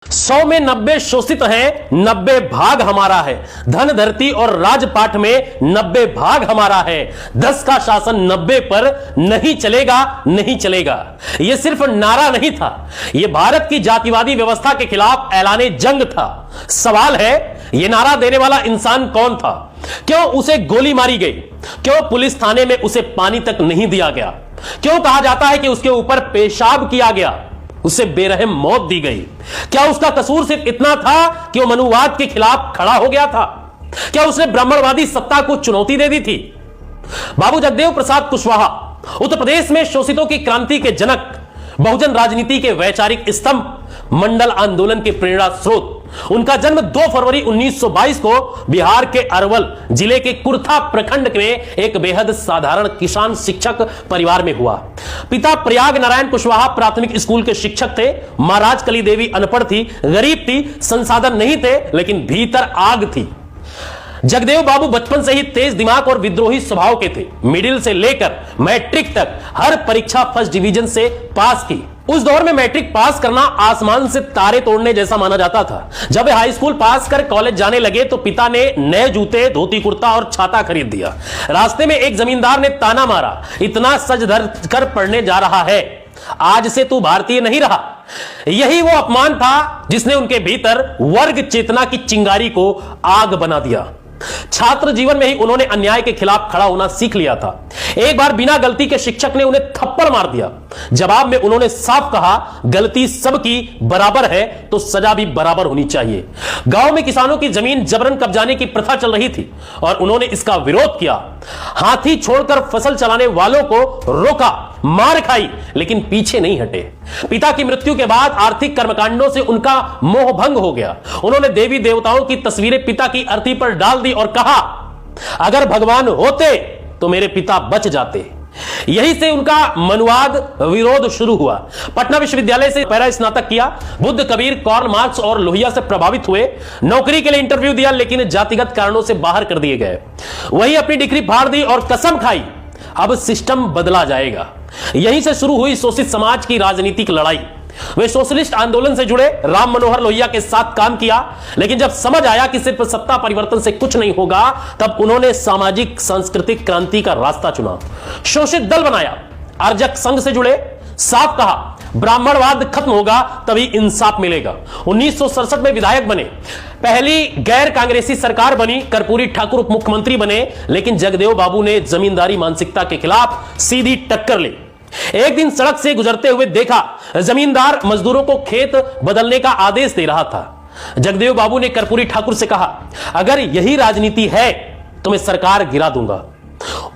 100 में 90 शोषित हैं, 90 भाग हमारा है। धन धरती और राजपाट में 90 भाग हमारा है। 10 का शासन 90 पर नहीं चलेगा, नहीं चलेगा। यह सिर्फ नारा नहीं था, यह भारत की जातिवादी व्यवस्था के खिलाफ ऐलाने जंग था। सवाल है, यह नारा देने वाला इंसान कौन था? क्यों उसे गोली मारी गई? क्यों पुलिस थाने में उसे पानी तक नहीं दिया गया? क्यों कहा जाता है कि उसके ऊपर पेशाब किया गया, उसे बेरहम मौत दी गई? क्या उसका कसूर सिर्फ इतना था कि वो मनुवाद के खिलाफ खड़ा हो गया था? क्या उसने ब्राह्मणवादी सत्ता को चुनौती दे दी थी? बाबू जगदेव प्रसाद कुशवाहा उत्तर प्रदेश में शोषितों की क्रांति के जनक, बहुजन राजनीति के वैचारिक स्तंभ, मंडल आंदोलन के प्रेरणा स्रोत। उनका जन्म 2 फरवरी 1922 को बिहार के अरवल जिले के कुर्था प्रखंड में एक बेहद साधारण किसान शिक्षक परिवार में हुआ। पिता प्रयाग नारायण कुशवाहा प्राथमिक स्कूल के शिक्षक थे। महाराज कली देवी अनपढ़ थी, गरीब थी, संसाधन नहीं थे, लेकिन भीतर आग थी। जगदेव बाबू बचपन से ही तेज दिमाग और विद्रोही स्वभाव के थे। मिडिल से लेकर मैट्रिक तक हर परीक्षा फर्स्ट डिवीजन से पास की। उस दौर में मैट्रिक पास करना आसमान से तारे तोड़ने जैसा माना जाता था। जब वे हाई स्कूल पास कर कॉलेज जाने लगे तो पिता ने नए जूते, धोती कुर्ता और छाता खरीद दिया। रास्ते में एक जमींदार ने ताना मारा, इतना सज धर कर पढ़ने जा रहा है, आज से तू भारतीय नहीं रहा। यही वो अपमान था जिसने उनके भीतर वर्ग चेतना की चिंगारी को आग बना दिया। छात्र जीवन में ही उन्होंने अन्याय के खिलाफ खड़ा होना सीख लिया था। एक बार बिना गलती के शिक्षक ने उन्हें थप्पड़ मार दिया। जवाब में उन्होंने साफ कहा, गलती सबकी बराबर है तो सजा भी बराबर होनी चाहिए। गांव में किसानों की जमीन जबरन कब्जाने की प्रथा चल रही थी और उन्होंने इसका विरोध किया। हाथी छोड़कर फसल चलाने वालों को रोका, मार खाई, लेकिन पीछे नहीं हटे। पिता की मृत्यु के बाद आर्थिक कर्मकांडों से उनका मोह भंग हो गया। उन्होंने देवी देवताओं की तस्वीरें पिता की अर्थी पर डाल दी और कहा, अगर भगवान होते तो मेरे पिता बच जाते। यही से उनका मनुवाद विरोध शुरू हुआ। पटना विश्वविद्यालय से पैरा स्नातक किया। बुद्ध, कबीर, कार्ल मार्क्स और लोहिया से प्रभावित हुए। नौकरी के लिए इंटरव्यू दिया, लेकिन जातिगत कारणों से बाहर कर दिए गए। वही अपनी डिग्री फाड़ दी और कसम खाई, अब सिस्टम बदला जाएगा। यहीं से शुरू हुई शोषित समाज की राजनीतिक लड़ाई। वे सोशलिस्ट आंदोलन से जुड़े, राम मनोहर लोहिया के साथ काम किया, लेकिन जब समझ आया कि सिर्फ सत्ता परिवर्तन से कुछ नहीं होगा, तब उन्होंने सामाजिक सांस्कृतिक क्रांति का रास्ता चुना। शोषित दल बनाया, अर्जक संघ से जुड़े, साफ कहा ब्राह्मणवाद खत्म होगा तभी इंसाफ मिलेगा। 1967 में विधायक बने। पहली गैर कांग्रेसी सरकार बनी। कर्पूरी ठाकुर उप मुख्यमंत्री बने, लेकिन जगदेव बाबू ने जमींदारी मानसिकता के खिलाफ सीधी टक्कर ली। एक दिन सड़क से गुजरते हुए देखा, जमींदार मजदूरों को खेत बदलने का आदेश दे रहा था। जगदेव बाबू ने कर्पूरी ठाकुर से कहा, अगर यही राजनीति है तो मैं सरकार गिरा दूंगा।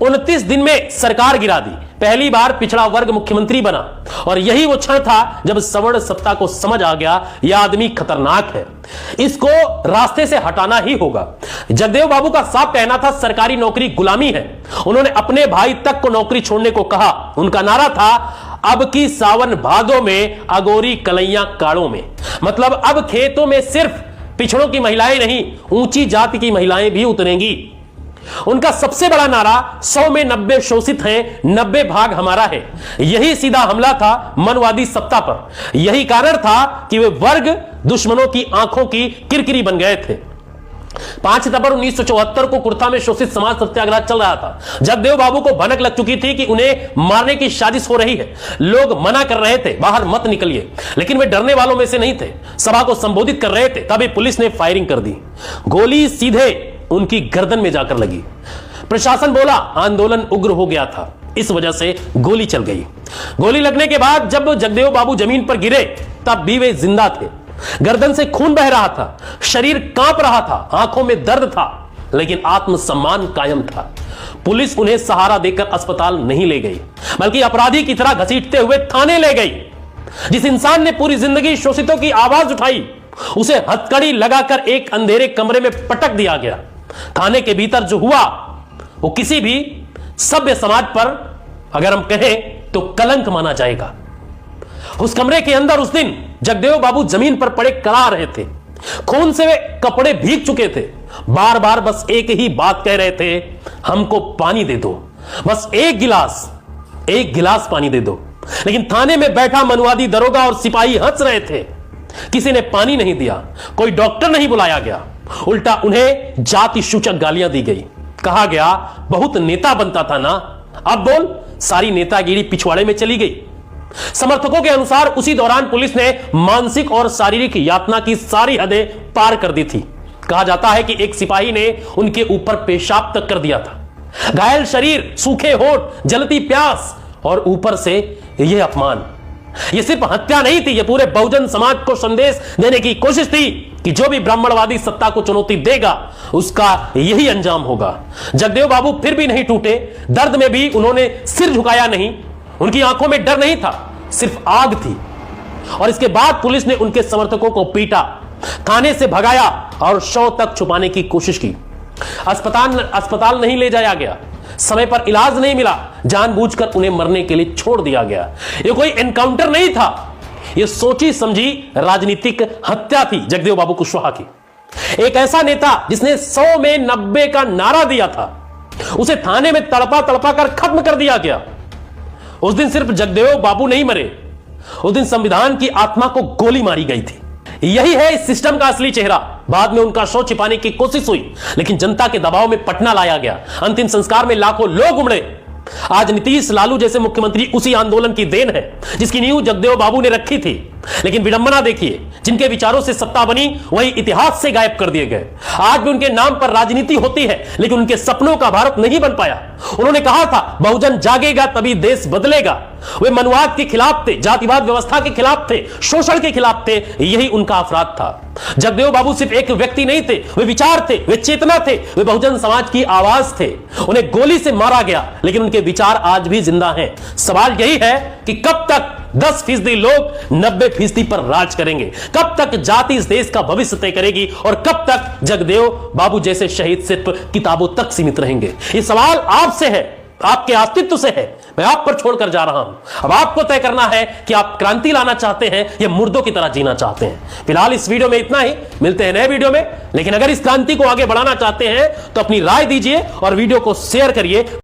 29 दिन में सरकार गिरा दी। पहली बार पिछड़ा वर्ग मुख्यमंत्री बना और यही वो क्षण था जब सवर्ण सत्ता को समझ आ गया, यह आदमी खतरनाक है, इसको रास्ते से हटाना ही होगा। जगदेव बाबू का साफ कहना था, सरकारी नौकरी गुलामी है। उन्होंने अपने भाई तक को नौकरी छोड़ने को कहा। उनका नारा था, अब की सावन भादों में, अगोरी कलैया काड़ों में। मतलब अब खेतों में सिर्फ पिछड़ों की महिलाएं नहीं, ऊंची जाति की महिलाएं भी उतरेंगी। उनका सबसे बड़ा नारा 100 में 90 शोषित हैं, 90 भाग हमारा है। यही सीधा हमला था मनवादी सत्ता पर। यही कारण था कि वे वर्ग दुश्मनों की आंखों की किरकिरी बन गए थे। 5 सितंबर 1974 को कुर्था में शोषित समाज सत्याग्रह चल रहा था। जगदेव बाबू को भनक लग चुकी थी कि उन्हें मारने की साजिश हो रही है। लोग मना कर रहे थे, बाहर मत निकलिए, लेकिन वे डरने वालों में से नहीं थे। सभा को संबोधित कर रहे थे, तभी पुलिस ने फायरिंग कर दी। गोली सीधे उनकी गर्दन में जाकर लगी। प्रशासन बोला आंदोलन उग्र हो गया था, इस वजह से गोली चल गई। गोली लगने के बाद जब जगदेव बाबू जमीन पर गिरे, तब भी वे जिंदा थे। गर्दन से खून बह रहा था, शरीर कांप रहा था, आंखों में दर्द था, लेकिन आत्मसम्मान कायम था। पुलिस उन्हें सहारा देकर अस्पताल नहीं ले गई, बल्कि अपराधी की तरह घसीटते हुए थाने ले गई। जिस इंसान ने पूरी जिंदगी शोषितों की आवाज उठाई, उसे हथकड़ी लगाकर एक अंधेरे कमरे में पटक दिया गया। थाने के भीतर जो हुआ वो किसी भी सभ्य समाज पर, अगर हम कहें तो, कलंक माना जाएगा। उस कमरे के अंदर उस दिन जगदेव बाबू जमीन पर पड़े करा रहे थे। खून से वे कपड़े भीग चुके थे। बार बार बस एक ही बात कह रहे थे, हमको पानी दे दो, बस एक गिलास पानी दे दो। लेकिन थाने में बैठा मनुवादी दरोगा और सिपाही हंस रहे थे। किसी ने पानी नहीं दिया, कोई डॉक्टर नहीं बुलाया गया, उल्टा उन्हें जाति सूचक गालियां दी गई। कहा गया बहुत नेता बनता था ना, अब बोल सारी नेतागिरी पिछवाड़े में चली गई। समर्थकों के अनुसार उसी दौरान पुलिस ने मानसिक और शारीरिक यातना की सारी हदें पार कर दी थी। कहा जाता है कि एक सिपाही ने उनके ऊपर पेशाब तक कर दिया था। घायल शरीर, सूखे होठ, जलती प्यास और ऊपर से यह अपमान। यह सिर्फ हत्या नहीं थी, यह पूरे बहुजन समाज को संदेश देने की कोशिश थी कि जो भी ब्राह्मणवादी सत्ता को चुनौती देगा उसका यही अंजाम होगा। जगदेव बाबू फिर भी नहीं टूटे, दर्द में भी उन्होंने सिर झुकाया नहीं। उनकी आंखों में डर नहीं था, सिर्फ आग थी। और इसके बाद पुलिस ने उनके समर्थकों को पीटा, थाने से भगाया और शव तक छुपाने की कोशिश की। अस्पताल नहीं ले जाया गया, समय पर इलाज नहीं मिला, जानबूझकर उन्हें मरने के लिए छोड़ दिया गया। यह कोई एनकाउंटर नहीं था, यह सोची समझी राजनीतिक हत्या थी जगदेव बाबू कुशवाहा की। एक ऐसा नेता जिसने 100 में 90 का नारा दिया था, उसे थाने में तड़पा तड़पा कर खत्म कर दिया गया। उस दिन सिर्फ जगदेव बाबू नहीं मरे, उस दिन संविधान की आत्मा को गोली मारी गई थी। यही है इस सिस्टम का असली चेहरा। बाद में उनका शव छिपाने की कोशिश हुई, लेकिन जनता के दबाव में पटना लाया गया। अंतिम संस्कार में लाखों लोग उमड़े। आज नीतीश, लालू जैसे मुख्यमंत्री उसी आंदोलन की देन है जिसकी नींव जगदेव बाबू ने रखी थी। लेकिन विडंबना देखिए, जिनके विचारों से सत्ता बनी वही इतिहास से गायब कर दिए गए। आज भी उनके नाम पर राजनीति होती है, लेकिन उनके सपनों का भारत नहीं बन पाया। उन्होंने कहा था बहुजन जागेगा तभी देश बदलेगा। वे मनुवाद के खिलाफ थे, जातिवाद व्यवस्था के खिलाफ थे, शोषण के खिलाफ थे। यही उनका अपराध था। जगदेव बाबू सिर्फ एक व्यक्ति नहीं थे, वे विचार थे, वे चेतना थे, वे बहुजन समाज की आवाज थे। उन्हें गोली से मारा गया, लेकिन उनके विचार आज भी जिंदा हैं। सवाल यही है कि कब तक 10% लोग 90% पर राज करेंगे? कब तक जाति इस देश का भविष्य तय करेगी? और कब तक जगदेव बाबू जैसे शहीद सिर्फ किताबों तक सीमित रहेंगे? ये सवाल आपसे है, आपके अस्तित्व से है। मैं आप पर छोड़कर जा रहा हूं। अब आपको तय करना है कि आप क्रांति लाना चाहते हैं या मुर्दों की तरह जीना चाहते हैं। फिलहाल इस वीडियो में इतना ही, मिलते हैं नए वीडियो में। लेकिन अगर इस क्रांति को आगे बढ़ाना चाहते हैं तो अपनी राय दीजिए और वीडियो को शेयर करिए।